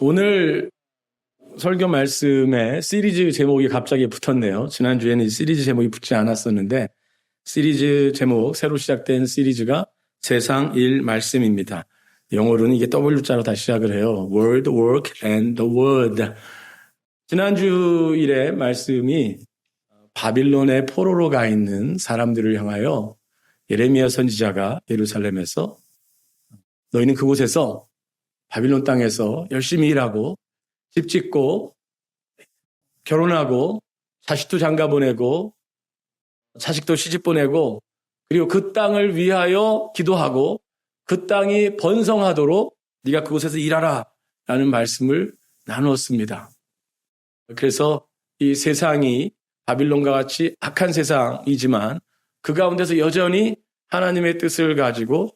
오늘 설교 말씀에 시리즈 제목이 갑자기 붙었네요. 지난주에는 이 시리즈 제목이 붙지 않았었는데 시리즈 제목, 새로 시작된 시리즈가 세상 일 말씀입니다. 영어로는 이게 W자로 다 시작을 해요. Word, Work, and the Word. 지난주 일의 말씀이 바빌론의 포로로 가 있는 사람들을 향하여 예레미야 선지자가 예루살렘에서 너희는 그곳에서 바빌론 땅에서 열심히 일하고 집 짓고 결혼하고 자식도 장가 보내고 자식도 시집 보내고 그리고 그 땅을 위하여 기도하고 그 땅이 번성하도록 네가 그곳에서 일하라 라는 말씀을 나누었습니다. 그래서 이 세상이 바빌론과 같이 악한 세상이지만 그 가운데서 여전히 하나님의 뜻을 가지고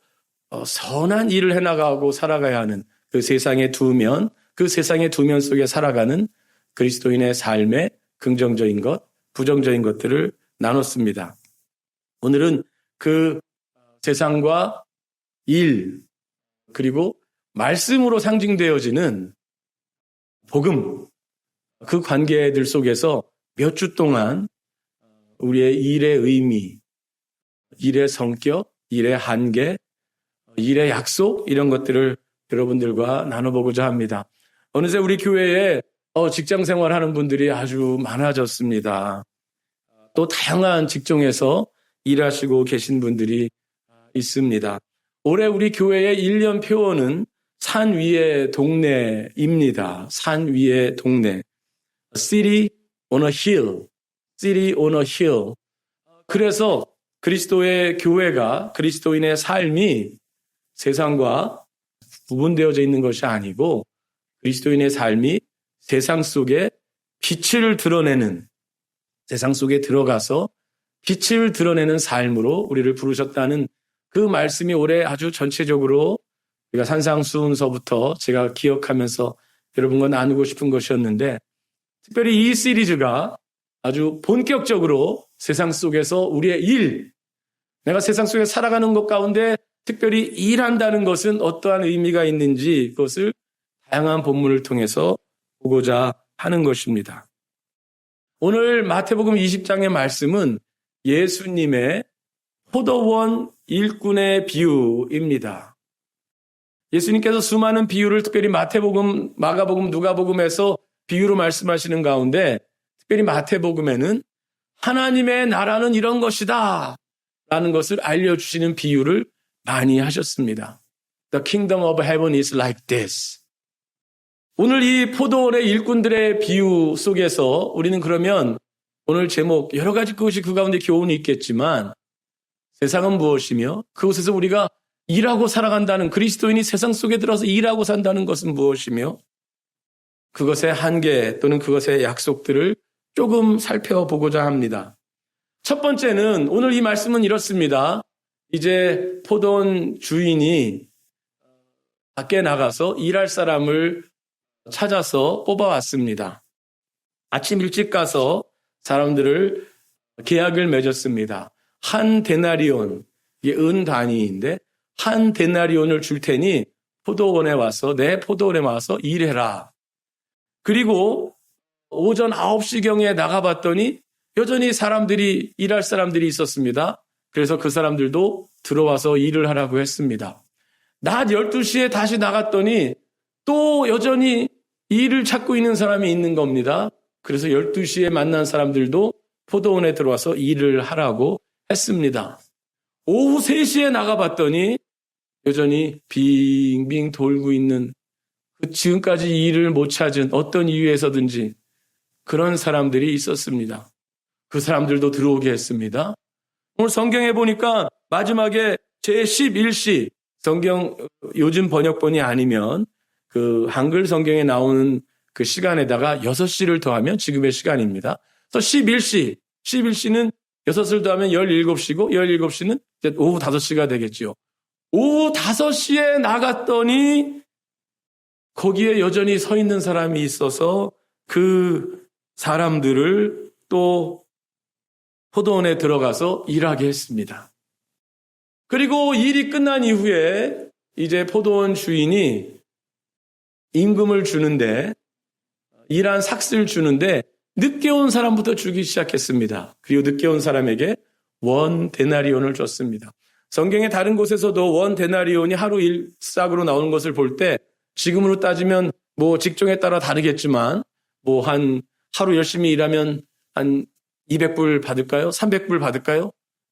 선한 일을 해나가고 살아가야 하는 그 세상의 두 면, 그 세상의 두 면 속에 살아가는 그리스도인의 삶의 긍정적인 것, 부정적인 것들을 나눴습니다. 오늘은 그 세상과 일, 그리고 말씀으로 상징되어지는 복음, 그 관계들 속에서 몇 주 동안 우리의 일의 의미, 일의 성격, 일의 한계, 일의 약속 이런 것들을 여러분들과 나눠보고자 합니다. 어느새 우리 교회에 직장 생활하는 분들이 아주 많아졌습니다. 또 다양한 직종에서 일하시고 계신 분들이 있습니다. 올해 우리 교회의 1년 표어는 산 위의 동네입니다. 산 위의 동네. City on a hill. City on a hill. 그래서 그리스도의 교회가, 그리스도인의 삶이 세상과 구분되어져 있는 것이 아니고 그리스도인의 삶이 세상 속에 빛을 드러내는, 세상 속에 들어가서 빛을 드러내는 삶으로 우리를 부르셨다는 그 말씀이 올해 아주 전체적으로 우리가 산상수훈서부터 제가 기억하면서 여러분과 나누고 싶은 것이었는데, 특별히 이 시리즈가 아주 본격적으로 세상 속에서 우리의 일, 내가 세상 속에 살아가는 것 가운데 특별히 일한다는 것은 어떠한 의미가 있는지 그것을 다양한 본문을 통해서 보고자 하는 것입니다. 오늘 마태복음 20장의 말씀은 예수님의 포도원 일꾼의 비유입니다. 예수님께서 수많은 비유를 특별히 마태복음, 마가복음, 누가복음에서 비유로 말씀하시는 가운데 특별히 마태복음에는 하나님의 나라는 이런 것이다 라는 것을 알려주시는 비유를 많이 하셨습니다. The kingdom of heaven is like this. 오늘 이 포도원의 일꾼들의 비유 속에서 우리는 그러면 오늘 제목 여러 가지 것이 그 가운데 교훈이 있겠지만 세상은 무엇이며 그곳에서 우리가 일하고 살아간다는, 그리스도인이 세상 속에 들어서 일하고 산다는 것은 무엇이며 그것의 한계 또는 그것의 약속들을 조금 살펴보고자 합니다. 첫 번째는 오늘 이 말씀은 이렇습니다. 이제 포도원 주인이 밖에 나가서 일할 사람을 찾아서 뽑아왔습니다. 아침 일찍 가서 사람들을 계약을 맺었습니다. 한 데나리온, 이게 은 단위인데 한 데나리온을 줄 테니 포도원에 와서, 내 포도원에 와서 일해라. 그리고 오전 9시경에 나가봤더니 여전히 일할 사람들이 있었습니다. 그래서 그 사람들도 들어와서 일을 하라고 했습니다. 낮 12시에 다시 나갔더니 또 여전히 일을 찾고 있는 사람이 있는 겁니다. 그래서 12시에 만난 사람들도 포도원에 들어와서 일을 하라고 했습니다. 오후 3시에 나가봤더니 여전히 빙빙 돌고 있는, 지금까지 일을 못 찾은 어떤 이유에서든지 그런 사람들이 있었습니다. 그 사람들도 들어오게 했습니다. 오늘 성경에 보니까 마지막에 제11시, 성경 요즘 번역본이 아니면 그 한글 성경에 나오는 그 시간에다가 6시를 더하면 지금의 시간입니다. 그래서 11시는 6을 더하면 17시고 17시는 이제 오후 5시가 되겠죠. 오후 5시에 나갔더니 거기에 여전히 서 있는 사람이 있어서 그 사람들을 또 포도원에 들어가서 일하게 했습니다. 그리고 일이 끝난 이후에 이제 포도원 주인이 임금을 주는데, 일한 삭스를 주는데 늦게 온 사람부터 주기 시작했습니다. 그리고 늦게 온 사람에게 원 데나리온을 줬습니다. 성경의 다른 곳에서도 원 데나리온이 하루 일삭으로 나오는 것을 볼 때 지금으로 따지면 뭐 직종에 따라 다르겠지만 뭐 한 하루 열심히 일하면 한 200불 받을까요? 300불 받을까요?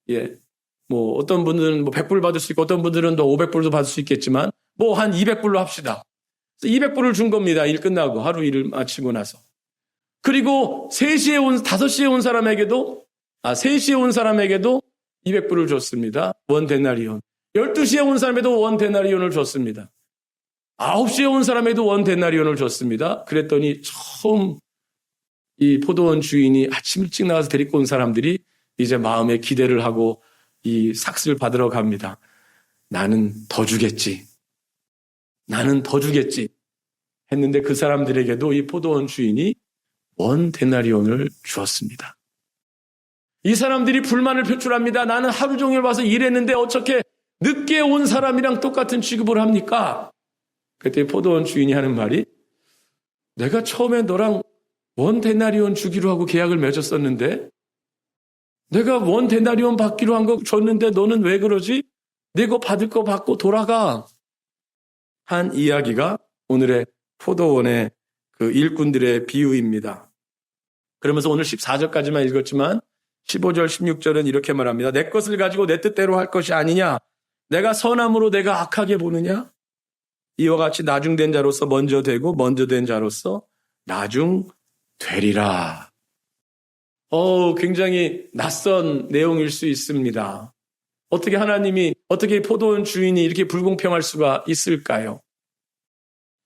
예. 뭐 어떤 분들은 뭐 100불 받을 수 있고 어떤 분들은 또 500불도 받을 수 있겠지만 뭐 한 200불로 합시다. 200불을 준 겁니다. 일 끝나고 하루 일을 마치고 나서. 그리고 5시에 온 사람에게도 3시에 온 사람에게도 200불을 줬습니다. 원 데나리온. 12시에 온 사람에도 원 데나리온을 줬습니다. 9시에 온 사람에도 원 데나리온을 줬습니다. 그랬더니 처음 이 포도원 주인이 아침 일찍 나가서 데리고 온 사람들이 이제 마음에 기대를 하고 이 삭스를 받으러 갑니다. 나는 더 주겠지. 나는 더 주겠지. 했는데 그 사람들에게도 이 포도원 주인이 원 데나리온을 주었습니다. 이 사람들이 불만을 표출합니다. 나는 하루 종일 와서 일했는데 어떻게 늦게 온 사람이랑 똑같은 취급을 합니까? 그때 포도원 주인이 하는 말이 내가 처음에 너랑 원 데나리온 주기로 하고 계약을 맺었었는데 내가 원 데나리온 받기로 한 거 줬는데 너는 왜 그러지? 내가 받을 거 받고 돌아가. 한 이야기가 오늘의 포도원의 그 일꾼들의 비유입니다. 그러면서 오늘 14절까지만 읽었지만 15절, 16절은 이렇게 말합니다. 내 것을 가지고 내 뜻대로 할 것이 아니냐? 내가 선함으로 내가 악하게 보느냐? 이와 같이 나중된 자로서 먼저 되고 먼저 된 자로서 나중 되리라. 굉장히 낯선 내용일 수 있습니다. 어떻게 포도원 주인이 이렇게 불공평할 수가 있을까요?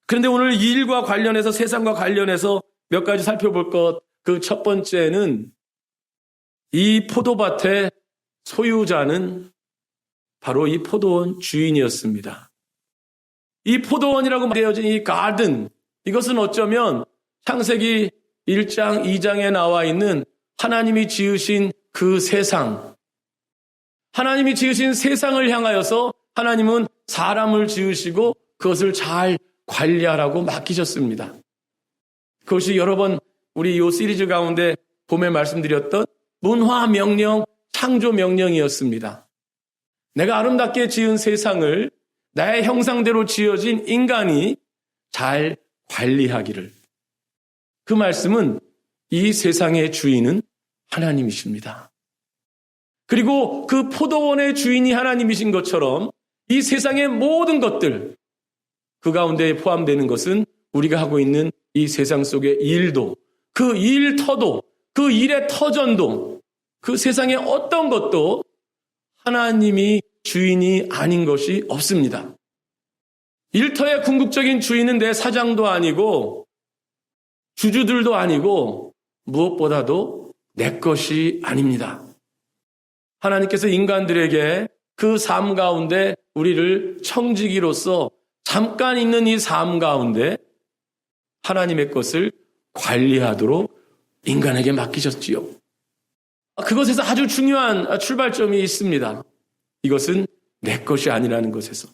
그런데 오늘 이 일과 관련해서 세상과 관련해서 몇 가지 살펴볼 것, 그 첫 번째는 이 포도밭의 소유자는 바로 이 포도원 주인이었습니다. 이 포도원이라고 되어진 이 가든, 이것은 어쩌면 창세기 1장, 2장에 나와 있는 하나님이 지으신 그 세상, 하나님이 지으신 세상을 향하여서 하나님은 사람을 지으시고 그것을 잘 관리하라고 맡기셨습니다. 그것이 여러 번 우리 이 시리즈 가운데 봄에 말씀드렸던 문화 명령, 창조 명령이었습니다. 내가 아름답게 지은 세상을 나의 형상대로 지어진 인간이 잘 관리하기를. 그 말씀은 이 세상의 주인은 하나님이십니다. 그리고 그 포도원의 주인이 하나님이신 것처럼 이 세상의 모든 것들, 그 가운데 포함되는 것은 우리가 하고 있는 이 세상 속의 일도, 그 일터도, 그 일의 터전도, 그 세상의 어떤 것도 하나님이 주인이 아닌 것이 없습니다. 일터의 궁극적인 주인은 내 사장도 아니고 주주들도 아니고 무엇보다도 내 것이 아닙니다. 하나님께서 인간들에게 그 삶 가운데 우리를 청지기로서 잠깐 있는 이 삶 가운데 하나님의 것을 관리하도록 인간에게 맡기셨지요. 그것에서 아주 중요한 출발점이 있습니다. 이것은 내 것이 아니라는 것에서.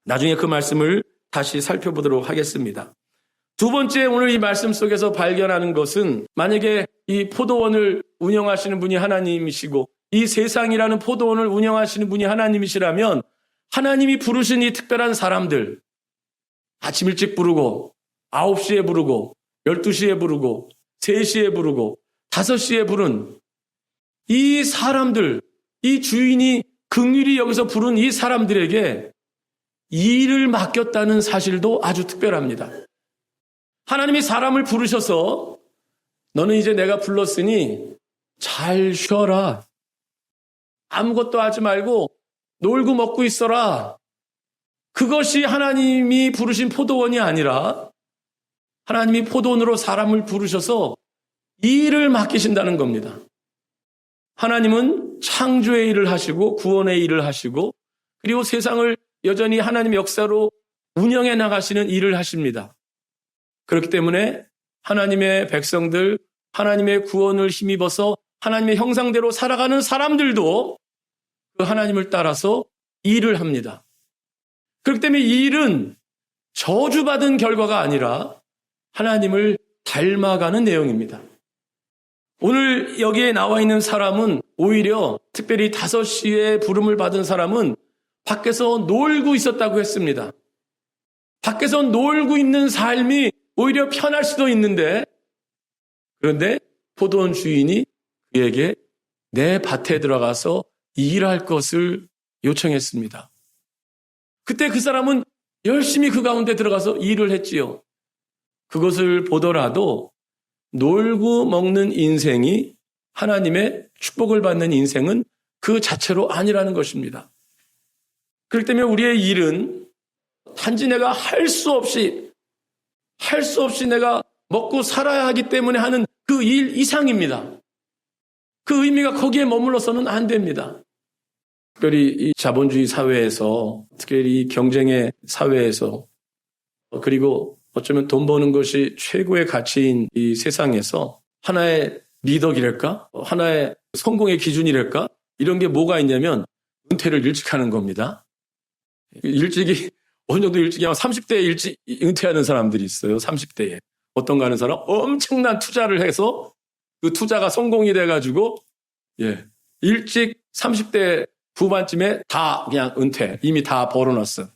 나중에 그 말씀을 다시 살펴보도록 하겠습니다. 두 번째, 오늘 이 말씀 속에서 발견하는 것은 만약에 이 포도원을 운영하시는 분이 하나님이시고 이 세상이라는 포도원을 운영하시는 분이 하나님이시라면 하나님이 부르신 이 특별한 사람들, 아침 일찍 부르고 9시에 부르고 12시에 부르고 3시에 부르고 5시에 부른 이 사람들, 이 주인이 긍휼히 여기서 부른 이 사람들에게 일을 맡겼다는 사실도 아주 특별합니다. 하나님이 사람을 부르셔서 너는 이제 내가 불렀으니 잘 쉬어라. 아무것도 하지 말고 놀고 먹고 있어라. 그것이 하나님이 부르신 포도원이 아니라 하나님이 포도원으로 사람을 부르셔서 일을 맡기신다는 겁니다. 하나님은 창조의 일을 하시고 구원의 일을 하시고 그리고 세상을 여전히 하나님의 역사로 운영해 나가시는 일을 하십니다. 그렇기 때문에 하나님의 백성들, 하나님의 구원을 힘입어서 하나님의 형상대로 살아가는 사람들도 그 하나님을 따라서 일을 합니다. 그렇기 때문에 이 일은 저주받은 결과가 아니라 하나님을 닮아가는 내용입니다. 오늘 여기에 나와 있는 사람은 오히려 특별히 5시에 부름을 받은 사람은 밖에서 놀고 있었다고 했습니다. 밖에서 놀고 있는 삶이 오히려 편할 수도 있는데, 그런데 포도원 주인이 그에게 내 밭에 들어가서 일할 것을 요청했습니다. 그때 그 사람은 열심히 그 가운데 들어가서 일을 했지요. 그것을 보더라도 놀고 먹는 인생이 하나님의 축복을 받는 인생은 그 자체로 아니라는 것입니다. 그렇기 때문에 우리의 일은 단지 내가 할 수 없이 내가 먹고 살아야 하기 때문에 하는 그 일 이상입니다. 그 의미가 거기에 머물러서는 안 됩니다. 특별히 이 자본주의 사회에서, 특별히 이 경쟁의 사회에서, 그리고 어쩌면 돈 버는 것이 최고의 가치인 이 세상에서 하나의 미덕이랄까? 하나의 성공의 기준이랄까? 이런 게 뭐가 있냐면 은퇴를 일찍 하는 겁니다. 일찍이, 어느 정도 일찍이 하면 30대에 일찍 은퇴하는 사람들이 있어요. 30대에. 어떤가 하는 사람? 엄청난 투자를 해서 그 투자가 성공이 돼가지고, 일찍 30대 후반쯤에 다 그냥 은퇴. 이미 다 벌어놨어.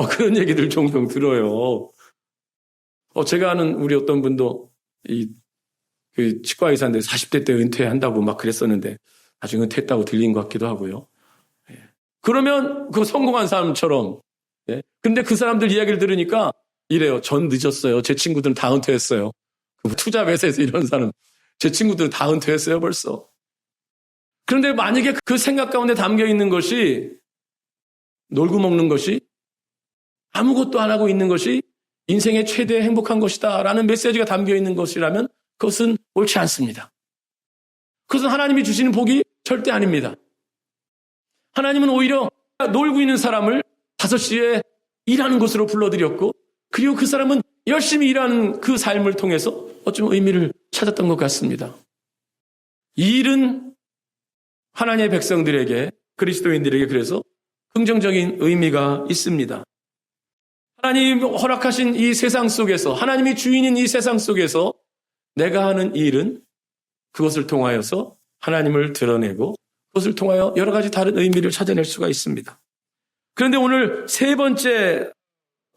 그런 얘기들 종종 들어요. 제가 아는 우리 어떤 분도 그 치과 의사인데 40대 때 은퇴한다고 막 그랬었는데 나중에 은퇴했다고 들린 것 같기도 하고요. 그러면 그 성공한 사람처럼. 근데 그 사람들 이야기를 들으니까 이래요. 전 늦었어요. 제 친구들은 다 은퇴했어요. 투자 회사에서 이런 사람, 제 친구들은 다 은퇴했어요, 벌써. 그런데 만약에 그 생각 가운데 담겨 있는 것이 놀고 먹는 것이 아무것도 안 하고 있는 것이 인생의 최대 행복한 것이다 라는 메시지가 담겨 있는 것이라면 그것은 옳지 않습니다. 그것은 하나님이 주시는 복이 절대 아닙니다. 하나님은 오히려 놀고 있는 사람을 5시에 일하는 곳으로 불러들였고, 그리고 그 사람은 열심히 일하는 그 삶을 통해서 어쩌면 의미를 찾았던 것 같습니다. 이 일은 하나님의 백성들에게, 그리스도인들에게 그래서 긍정적인 의미가 있습니다. 하나님 허락하신 이 세상 속에서, 하나님이 주인인 이 세상 속에서 내가 하는 일은 그것을 통하여서 하나님을 드러내고 그것을 통하여 여러 가지 다른 의미를 찾아낼 수가 있습니다. 그런데 오늘 3번째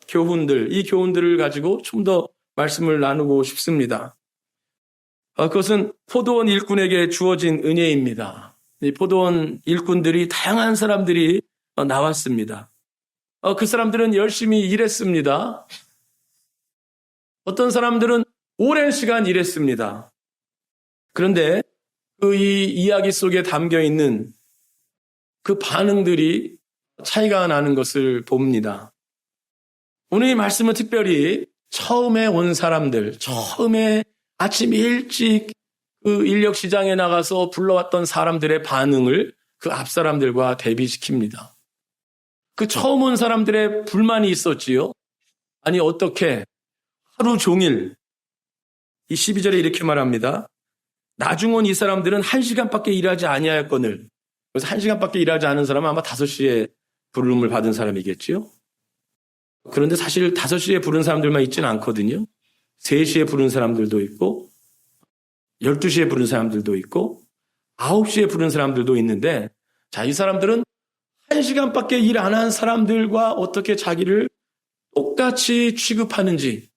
교훈들, 이 교훈들을 가지고 좀 더 말씀을 나누고 싶습니다. 그것은 포도원 일꾼에게 주어진 은혜입니다. 이 포도원 일꾼들이, 다양한 사람들이 나왔습니다. 그 사람들은 열심히 일했습니다. 어떤 사람들은 오랜 시간 일했습니다. 그런데 그 이 이야기 속에 담겨 있는 그 반응들이 차이가 나는 것을 봅니다. 오늘 이 말씀은 특별히 처음에 온 사람들, 처음에 아침 일찍 그 인력 시장에 나가서 불러왔던 사람들의 반응을 그 앞 사람들과 대비시킵니다. 그 처음 온 사람들의 불만이 있었지요. 아니 어떻게 하루 종일, 이 12절에 이렇게 말합니다. 나중 온 이 사람들은 1시간밖에 일하지 아니하였거늘. 그래서 1시간밖에 일하지 않은 사람은 아마 5시에 부름을 받은 사람이겠지요. 그런데 사실 5시에 부른 사람들만 있지는 않거든요. 3시에 부른 사람들도 있고 12시에 부른 사람들도 있고 9시에 부른 사람들도 있는데, 자, 이 사람들은 1시간밖에 일 안 한 사람들과 어떻게 자기를 똑같이 취급하는지,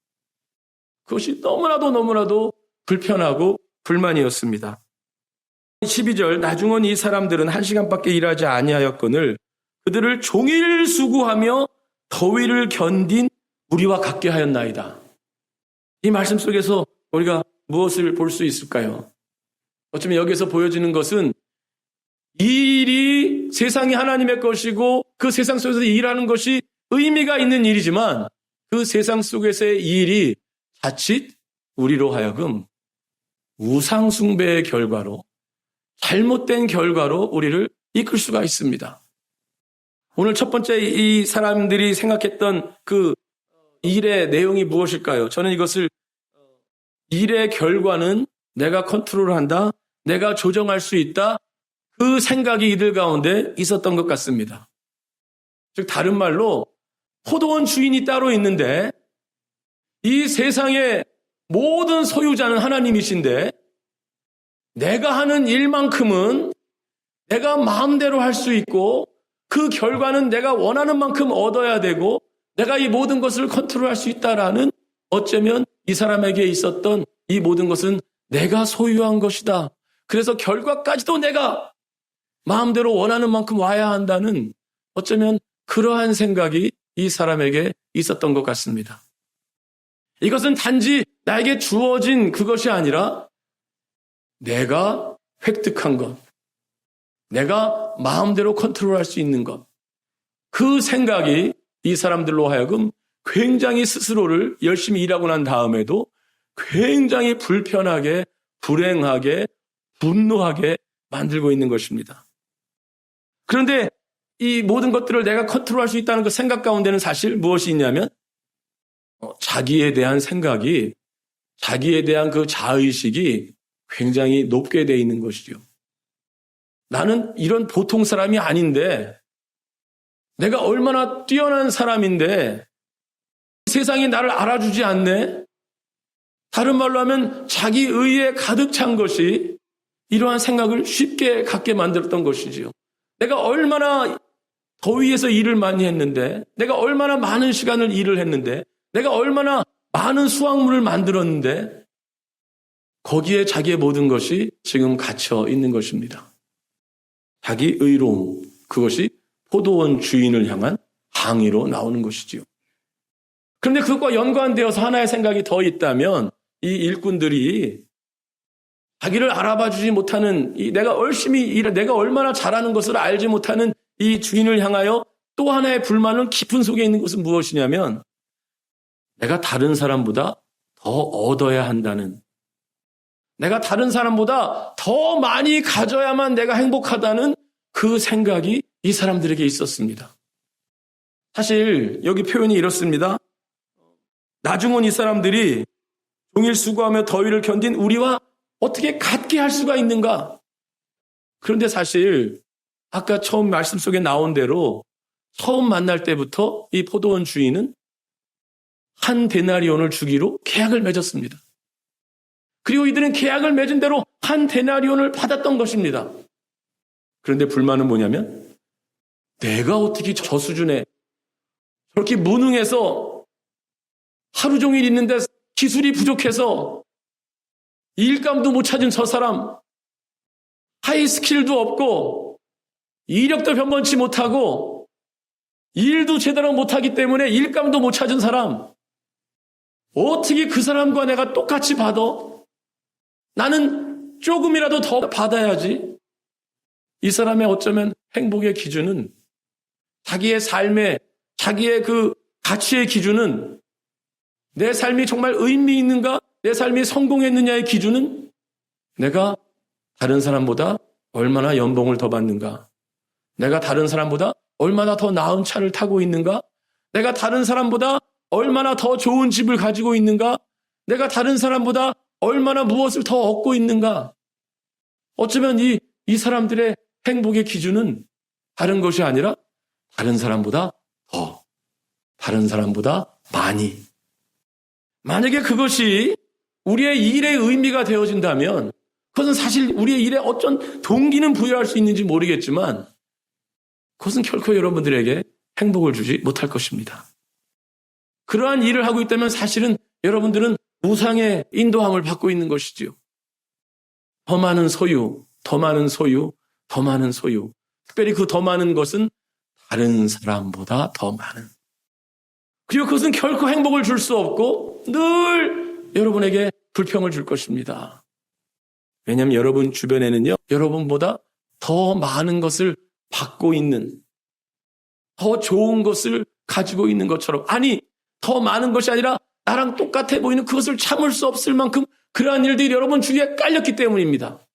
그것이 너무나도 불편하고 불만이었습니다. 12절, 나중 온 이 사람들은 1시간밖에 일하지 아니하였거늘 그들을 종일 수고하며 더위를 견딘 우리와 같게 하였나이다. 이 말씀 속에서 우리가 무엇을 볼 수 있을까요? 어쩌면 여기서 보여지는 것은 이 일이 세상이 하나님의 것이고 그 세상 속에서 일하는 것이 의미가 있는 일이지만, 그 세상 속에서의 이 일이 자칫 우리로 하여금 우상 숭배의 결과로, 잘못된 결과로 우리를 이끌 수가 있습니다. 오늘 첫 번째 이 사람들이 생각했던 그 일의 내용이 무엇일까요? 저는 이것을 일의 결과는 내가 컨트롤한다, 내가 조정할 수 있다, 그 생각이 이들 가운데 있었던 것 같습니다. 즉 다른 말로 포도원 주인이 따로 있는데 이 세상의 모든 소유자는 하나님이신데 내가 하는 일만큼은 내가 마음대로 할 수 있고 그 결과는 내가 원하는 만큼 얻어야 되고 내가 이 모든 것을 컨트롤할 수 있다라는 어쩌면 이 사람에게 있었던 이 모든 것은 내가 소유한 것이다. 그래서 결과까지도 내가 마음대로 원하는 만큼 와야 한다는 어쩌면 그러한 생각이 이 사람에게 있었던 것 같습니다. 이것은 단지 나에게 주어진 그것이 아니라 내가 획득한 것, 내가 마음대로 컨트롤할 수 있는 것, 그 생각이 이 사람들로 하여금 굉장히 스스로를 열심히 일하고 난 다음에도 굉장히 불편하게, 불행하게, 분노하게 만들고 있는 것입니다. 그런데 이 모든 것들을 내가 컨트롤할 수 있다는 그 생각 가운데는 사실 무엇이 있냐면 자기에 대한 생각이, 자기에 대한 그 자의식이 굉장히 높게 되어 있는 것이죠. 나는 이런 보통 사람이 아닌데, 내가 얼마나 뛰어난 사람인데 세상이 나를 알아주지 않네? 다른 말로 하면 자기 의에 가득 찬 것이 이러한 생각을 쉽게 갖게 만들었던 것이지요. 내가 얼마나 더위에서 일을 많이 했는데, 내가 얼마나 많은 시간을 일을 했는데, 내가 얼마나 많은 수확물을 만들었는데 거기에 자기의 모든 것이 지금 갇혀 있는 것입니다. 자기 의로움, 그것이 포도원 주인을 향한 항의로 나오는 것이지요. 그런데 그것과 연관되어서 하나의 생각이 더 있다면 이 일꾼들이 자기를 알아봐 주지 못하는, 내가 열심히 일해, 내가 얼마나 잘하는 것을 알지 못하는 이 주인을 향하여 또 하나의 불만은 깊은 속에 있는 것은 무엇이냐면 내가 다른 사람보다 더 얻어야 한다는, 내가 다른 사람보다 더 많이 가져야만 내가 행복하다는 그 생각이 이 사람들에게 있었습니다. 사실 여기 표현이 이렇습니다. 나중은 이 사람들이 종일 수고하며 더위를 견딘 우리와 어떻게 같게 할 수가 있는가? 그런데 사실 아까 처음 말씀 속에 나온 대로 처음 만날 때부터 이 포도원 주인은 한 데나리온을 주기로 계약을 맺었습니다. 그리고 이들은 계약을 맺은 대로 한 데나리온을 받았던 것입니다. 그런데 불만은 뭐냐면 내가 어떻게 저 수준에 저렇게 무능해서 하루 종일 있는데 기술이 부족해서 일감도 못 찾은 저 사람, 하이 스킬도 없고 이력도 변변치 못하고 일도 제대로 못하기 때문에 일감도 못 찾은 사람, 어떻게 그 사람과 내가 똑같이 받아? 나는 조금이라도 더 받아야지. 이 사람의 어쩌면 행복의 기준은, 자기의 삶의, 자기의 그 가치의 기준은, 내 삶이 정말 의미 있는가, 내 삶이 성공했느냐의 기준은 내가 다른 사람보다 얼마나 연봉을 더 받는가, 내가 다른 사람보다 얼마나 더 나은 차를 타고 있는가, 내가 다른 사람보다 얼마나 더 좋은 집을 가지고 있는가, 내가 다른 사람보다 얼마나 무엇을 더 얻고 있는가. 어쩌면 이 사람들의 행복의 기준은 다른 것이 아니라 다른 사람보다 더, 다른 사람보다 많이. 만약에 그것이 우리의 일의 의미가 되어진다면 그것은 사실 우리의 일에 어쩐 동기는 부여할 수 있는지 모르겠지만 그것은 결코 여러분들에게 행복을 주지 못할 것입니다. 그러한 일을 하고 있다면 사실은 여러분들은 우상의 인도함을 받고 있는 것이지요. 더 많은 소유, 더 많은 소유, 더 많은 소유. 특별히 그 더 많은 것은 다른 사람보다 더 많은. 그리고 그것은 결코 행복을 줄 수 없고 늘 여러분에게 불평을 줄 것입니다. 왜냐하면 여러분 주변에는요, 여러분보다 더 많은 것을 받고 있는, 더 좋은 것을 가지고 있는 것처럼, 아니 더 많은 것이 아니라 나랑 똑같아 보이는 그것을 참을 수 없을 만큼 그러한 일들이 여러분 주위에 깔렸기 때문입니다.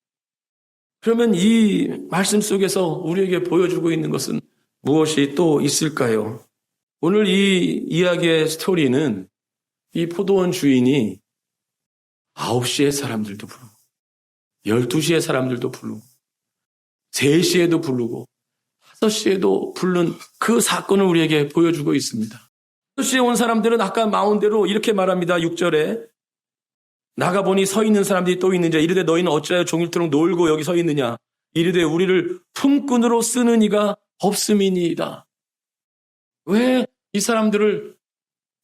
그러면 이 말씀 속에서 우리에게 보여주고 있는 것은 무엇이 또 있을까요? 오늘 이 이야기의 스토리는 이 포도원 주인이 9시의 사람들도 부르고 12시의 사람들도 부르고 3시에도 부르고 5시에도 부른 그 사건을 우리에게 보여주고 있습니다. 사도시에 온 사람들은 아까 마운대로 이렇게 말합니다. 6절에 나가보니 서 있는 사람들이 또 있는지 이르되 너희는 어찌하여 종일토록 놀고 여기 서 있느냐 이르되 우리를 품꾼으로 쓰는 이가 없음이니이다. 왜 이 사람들을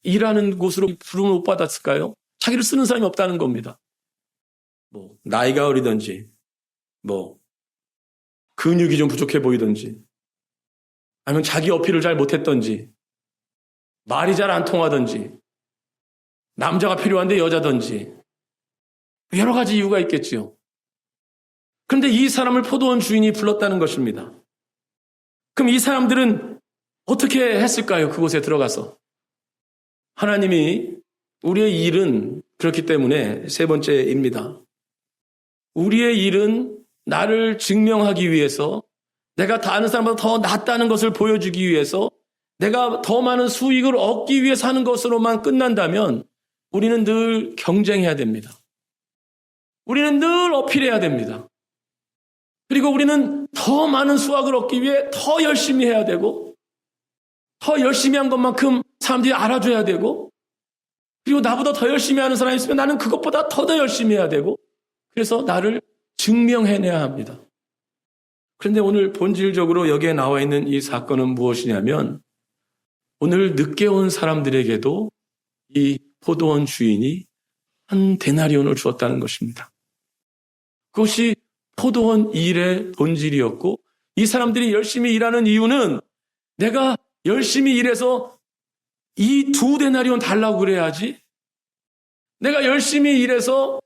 일하는 곳으로 부름을 못 받았을까요? 자기를 쓰는 사람이 없다는 겁니다. 나이가 어리든지 근육이 좀 부족해 보이든지 아니면 자기 어필을 잘 못했던지 말이 잘 안 통하든지 남자가 필요한데 여자든지 여러 가지 이유가 있겠지요. 그런데 이 사람을 포도원 주인이 불렀다는 것입니다. 그럼 이 사람들은 어떻게 했을까요? 그곳에 들어가서. 하나님이 우리의 일은 그렇기 때문에 세 번째입니다. 우리의 일은 나를 증명하기 위해서 내가 다른 사람보다 더 낫다는 것을 보여주기 위해서 내가 더 많은 수익을 얻기 위해서 하는 것으로만 끝난다면 우리는 늘 경쟁해야 됩니다. 우리는 늘 어필해야 됩니다. 그리고 우리는 더 많은 수확을 얻기 위해 더 열심히 해야 되고 더 열심히 한 것만큼 사람들이 알아줘야 되고 그리고 나보다 더 열심히 하는 사람이 있으면 나는 그것보다 더 열심히 해야 되고 그래서 나를 증명해내야 합니다. 그런데 오늘 본질적으로 여기에 나와 있는 이 사건은 무엇이냐면 오늘 늦게 온 사람들에게도 이 포도원 주인이 한 데나리온을 주었다는 것입니다. 그것이 포도원 일의 본질이었고 이 사람들이 열심히 일하는 이유는 내가 열심히 일해서 이 2데나리온 달라고 그래야지 내가 열심히 일해서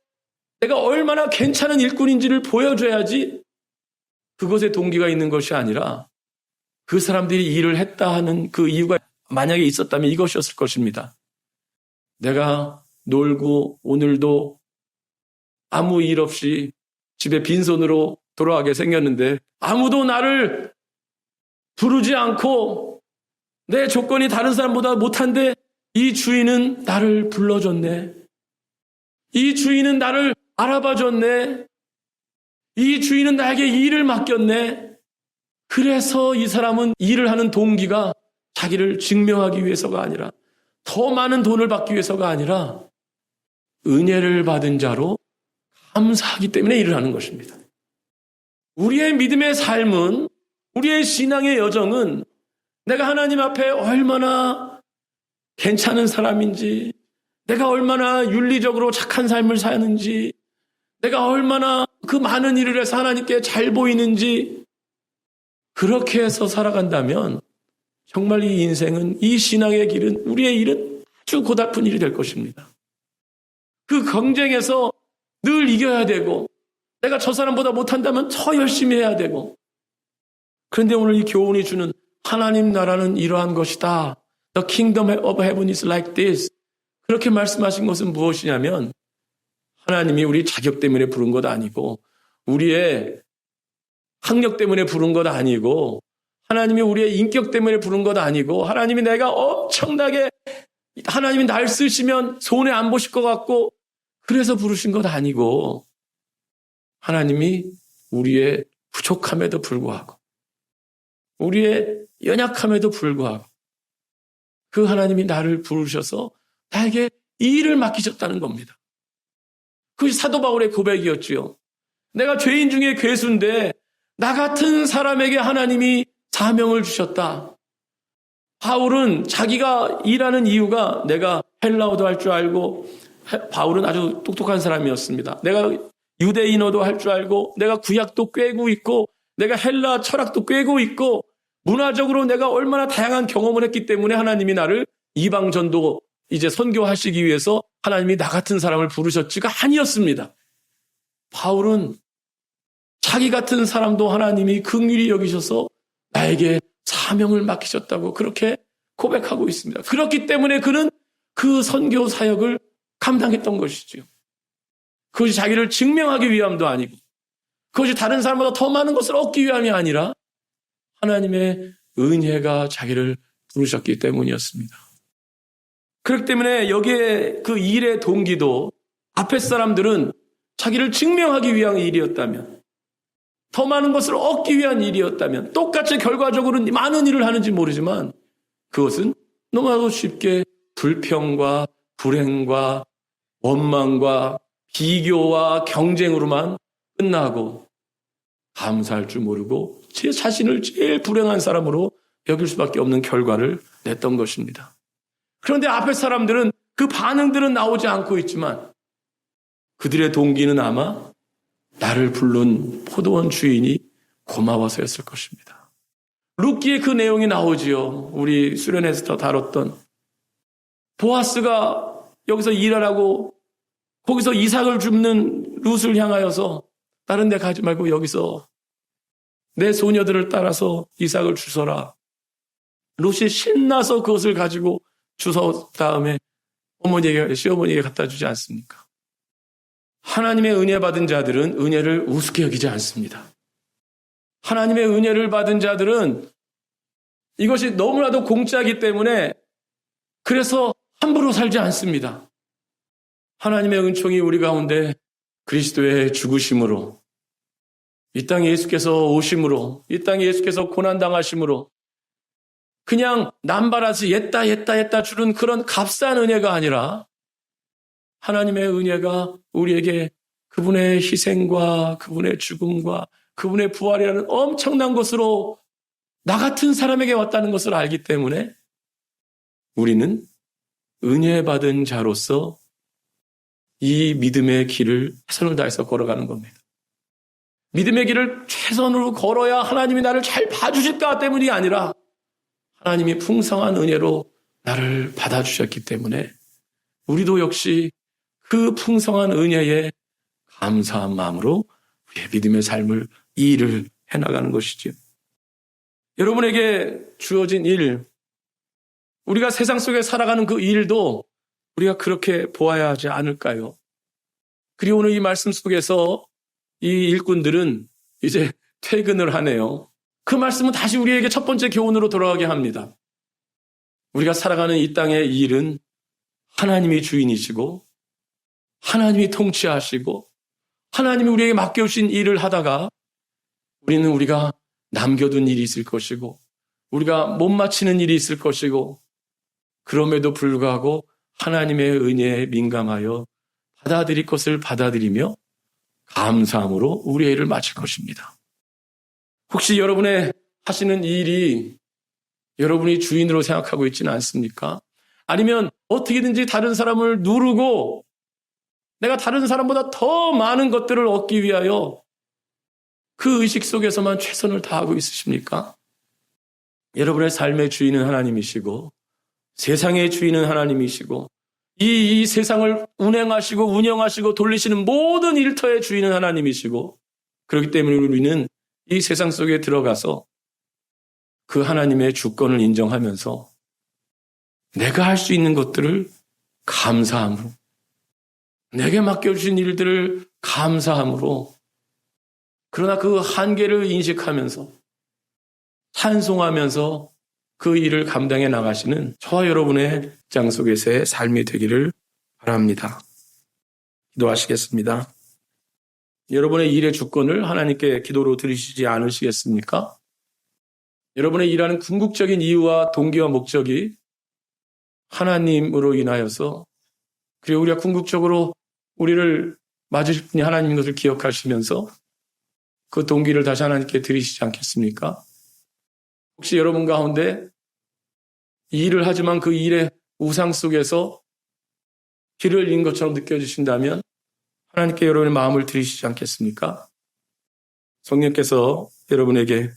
내가 얼마나 괜찮은 일꾼인지를 보여줘야지 그것에 동기가 있는 것이 아니라 그 사람들이 일을 했다 하는 그 이유가 만약에 있었다면 이것이었을 것입니다. 내가 놀고 오늘도 아무 일 없이 집에 빈손으로 돌아가게 생겼는데 아무도 나를 부르지 않고 내 조건이 다른 사람보다 못한데 이 주인은 나를 불러줬네. 이 주인은 나를 알아봐줬네. 이 주인은 나에게 일을 맡겼네. 그래서 이 사람은 일을 하는 동기가 자기를 증명하기 위해서가 아니라 더 많은 돈을 받기 위해서가 아니라 은혜를 받은 자로 감사하기 때문에 일을 하는 것입니다. 우리의 믿음의 삶은 우리의 신앙의 여정은 내가 하나님 앞에 얼마나 괜찮은 사람인지 내가 얼마나 윤리적으로 착한 삶을 사는지 내가 얼마나 그 많은 일을 해서 하나님께 잘 보이는지 그렇게 해서 살아간다면 정말 이 인생은 이 신앙의 길은 우리의 일은 아주 고달픈 일이 될 것입니다. 그 경쟁에서 늘 이겨야 되고 내가 저 사람보다 못한다면 더 열심히 해야 되고 그런데 오늘 이 교훈이 주는 하나님 나라는 이러한 것이다. The kingdom of heaven is like this. 그렇게 말씀하신 것은 무엇이냐면 하나님이 우리 자격 때문에 부른 것 아니고 우리의 학력 때문에 부른 것 아니고 하나님이 우리의 인격 때문에 부른 것 아니고 하나님이 내가 엄청나게 하나님이 날 쓰시면 손해 안 보실 것 같고 그래서 부르신 것 아니고 하나님이 우리의 부족함에도 불구하고 우리의 연약함에도 불구하고 그 하나님이 나를 부르셔서 나에게 이 일을 맡기셨다는 겁니다. 그것이 사도 바울의 고백이었지요. 내가 죄인 중에 괴수인데 나 같은 사람에게 하나님이 사명을 주셨다. 바울은 자기가 일하는 이유가 내가 헬라어도 할 줄 알고 바울은 아주 똑똑한 사람이었습니다. 내가 유대인어도 할 줄 알고 내가 구약도 꿰고 있고 내가 헬라 철학도 꿰고 있고 문화적으로 내가 얼마나 다양한 경험을 했기 때문에 하나님이 나를 이방 전도 이제 선교하시기 위해서 하나님이 나 같은 사람을 부르셨지가 아니었습니다. 바울은 자기 같은 사람도 하나님이 긍휼히 여기셔서 나에게 사명을 맡기셨다고 그렇게 고백하고 있습니다. 그렇기 때문에 그는 그 선교 사역을 감당했던 것이죠. 그것이 자기를 증명하기 위함도 아니고 그것이 다른 사람보다 더 많은 것을 얻기 위함이 아니라 하나님의 은혜가 자기를 부르셨기 때문이었습니다. 그렇기 때문에 여기에 그 일의 동기도 앞에 사람들은 자기를 증명하기 위한 일이었다면 더 많은 것을 얻기 위한 일이었다면 똑같이 결과적으로는 많은 일을 하는지 모르지만 그것은 너무나도 쉽게 불평과 불행과 원망과 비교와 경쟁으로만 끝나고 감사할 줄 모르고 제 자신을 제일 불행한 사람으로 여길 수밖에 없는 결과를 냈던 것입니다. 그런데 앞에 사람들은 그 반응들은 나오지 않고 있지만 그들의 동기는 아마 나를 부른 포도원 주인이 고마워서였을 것입니다. 룻기에 그 내용이 나오지요. 우리 수련회에서 다뤘던 보아스가 여기서 일하라고 거기서 이삭을 줍는 룻을 향하여서 다른 데 가지 말고 여기서 내 소녀들을 따라서 이삭을 주서라. 룻이 신나서 그것을 가지고 주서 다음에 시어머니에게 갖다 주지 않습니까? 하나님의 은혜 받은 자들은 은혜를 우습게 여기지 않습니다. 하나님의 은혜를 받은 자들은 이것이 너무나도 공짜이기 때문에 그래서 함부로 살지 않습니다. 하나님의 은총이 우리 가운데 그리스도의 죽으심으로 이 땅에 예수께서 오심으로 이 땅에 예수께서 고난당하심으로 그냥 남발하지 옛다 주는 그런 값싼 은혜가 아니라 하나님의 은혜가 우리에게 그분의 희생과 그분의 죽음과 그분의 부활이라는 엄청난 것으로 나 같은 사람에게 왔다는 것을 알기 때문에 우리는 은혜 받은 자로서 이 믿음의 길을 최선을 다해서 걸어가는 겁니다. 믿음의 길을 최선으로 걸어야 하나님이 나를 잘 봐주실까 때문이 아니라 하나님이 풍성한 은혜로 나를 받아주셨기 때문에 우리도 역시 그 풍성한 은혜에 감사한 마음으로 우리의 믿음의 삶을 이 일을 해나가는 것이죠. 여러분에게 주어진 일, 우리가 세상 속에 살아가는 그 일도 우리가 그렇게 보아야 하지 않을까요? 그리고 오늘 이 말씀 속에서 이 일꾼들은 이제 퇴근을 하네요. 그 말씀은 다시 우리에게 첫 번째 교훈으로 돌아가게 합니다. 우리가 살아가는 이 땅의 일은 하나님이 주인이시고 하나님이 통치하시고 하나님이 우리에게 맡겨주신 일을 하다가 우리는 우리가 남겨둔 일이 있을 것이고 우리가 못 마치는 일이 있을 것이고 그럼에도 불구하고 하나님의 은혜에 민감하여 받아들일 것을 받아들이며 감사함으로 우리의 일을 마칠 것입니다. 혹시 여러분의 하시는 이 일이 여러분이 주인으로 생각하고 있지는 않습니까? 아니면 어떻게든지 다른 사람을 누르고 내가 다른 사람보다 더 많은 것들을 얻기 위하여 그 의식 속에서만 최선을 다하고 있으십니까? 여러분의 삶의 주인은 하나님이시고 세상의 주인은 하나님이시고 이 세상을 운행하시고 운영하시고 돌리시는 모든 일터의 주인은 하나님이시고 그렇기 때문에 우리는 이 세상 속에 들어가서 그 하나님의 주권을 인정하면서 내가 할 수 있는 것들을 감사함으로 내게 맡겨주신 일들을 감사함으로 그러나 그 한계를 인식하면서 찬송하면서 그 일을 감당해 나가시는 저와 여러분의 장 속에서의 삶이 되기를 바랍니다. 기도하시겠습니다. 여러분의 일의 주권을 하나님께 기도로 드리시지 않으시겠습니까? 여러분의 일하는 궁극적인 이유와 동기와 목적이 하나님으로 인하여서 그리고 우리가 궁극적으로 우리를 맞으실 분이 하나님인 것을 기억하시면서 그 동기를 다시 하나님께 드리시지 않겠습니까? 혹시 여러분 가운데 이 일을 하지만 그 일의 우상 속에서 길을 잃은 것처럼 느껴지신다면 하나님께 여러분의 마음을 드리시지 않겠습니까? 성령께서 여러분에게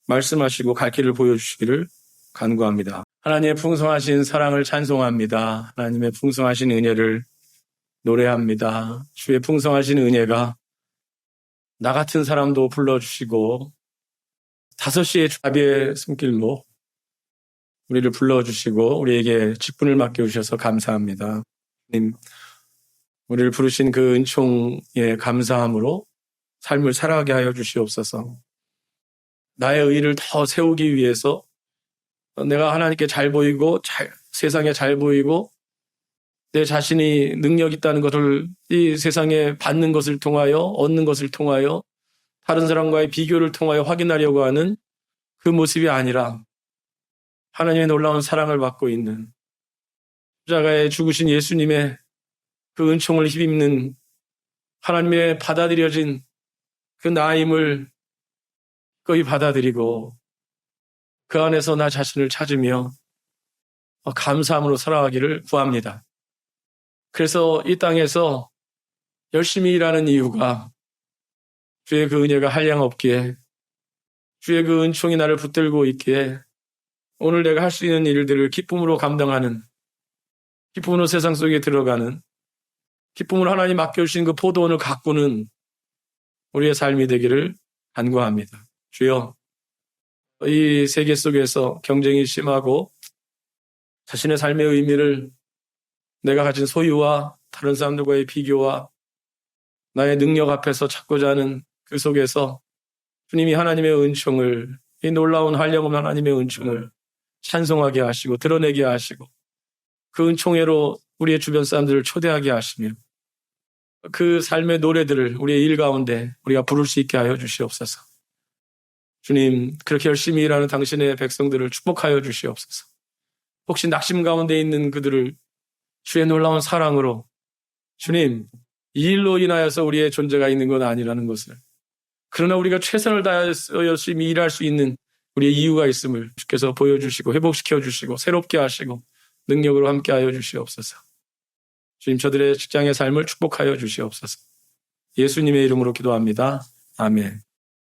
말씀하시고 갈 길을 보여주시기를 간구합니다. 하나님의 풍성하신 사랑을 찬송합니다. 하나님의 풍성하신 은혜를 노래합니다. 주의 풍성하신 은혜가 나 같은 사람도 불러주시고 5시의 자비의 손길로 우리를 불러주시고 우리에게 직분을 맡겨주셔서 감사합니다. 하나님, 우리를 부르신 그 은총에 감사함으로 삶을 살아가게 하여 주시옵소서. 나의 의의를 더 세우기 위해서 내가 하나님께 잘 보이고 세상에 잘 보이고 내 자신이 능력 있다는 것을 이 세상에 받는 것을 통하여 얻는 것을 통하여 다른 사람과의 비교를 통하여 확인하려고 하는 그 모습이 아니라 하나님의 놀라운 사랑을 받고 있는 십자가에 죽으신 예수님의 그 은총을 힘입는 하나님의 받아들여진 그 나임을 거의 받아들이고 그 안에서 나 자신을 찾으며 감사함으로 살아가기를 구합니다. 그래서 이 땅에서 열심히 일하는 이유가 주의 그 은혜가 한량없기에 주의 그 은총이 나를 붙들고 있기에 오늘 내가 할 수 있는 일들을 기쁨으로 감당하는, 기쁨으로 세상 속에 들어가는, 기쁨으로 하나님 맡겨주신 그 포도원을 가꾸는 우리의 삶이 되기를 간구합니다. 주여, 이 세계 속에서 경쟁이 심하고 자신의 삶의 의미를 내가 가진 소유와 다른 사람들과의 비교와 나의 능력 앞에서 찾고자 하는 그 속에서 주님이 하나님의 은총을, 이 놀라운 한량없는 하나님의 은총을 찬송하게 하시고 드러내게 하시고 그 은총회로 우리의 주변 사람들을 초대하게 하시며 그 삶의 노래들을 우리의 일 가운데 우리가 부를 수 있게 하여 주시옵소서. 주님, 그렇게 열심히 일하는 당신의 백성들을 축복하여 주시옵소서. 혹시 낙심 가운데 있는 그들을 주의 놀라운 사랑으로, 주님, 이 일로 인하여서 우리의 존재가 있는 건 아니라는 것을, 그러나 우리가 최선을 다해서 열심히 일할 수 있는 우리의 이유가 있음을 주께서 보여주시고 회복시켜 주시고 새롭게 하시고 능력으로 함께하여 주시옵소서. 주님, 저들의 직장의 삶을 축복하여 주시옵소서. 예수님의 이름으로 기도합니다. 아멘.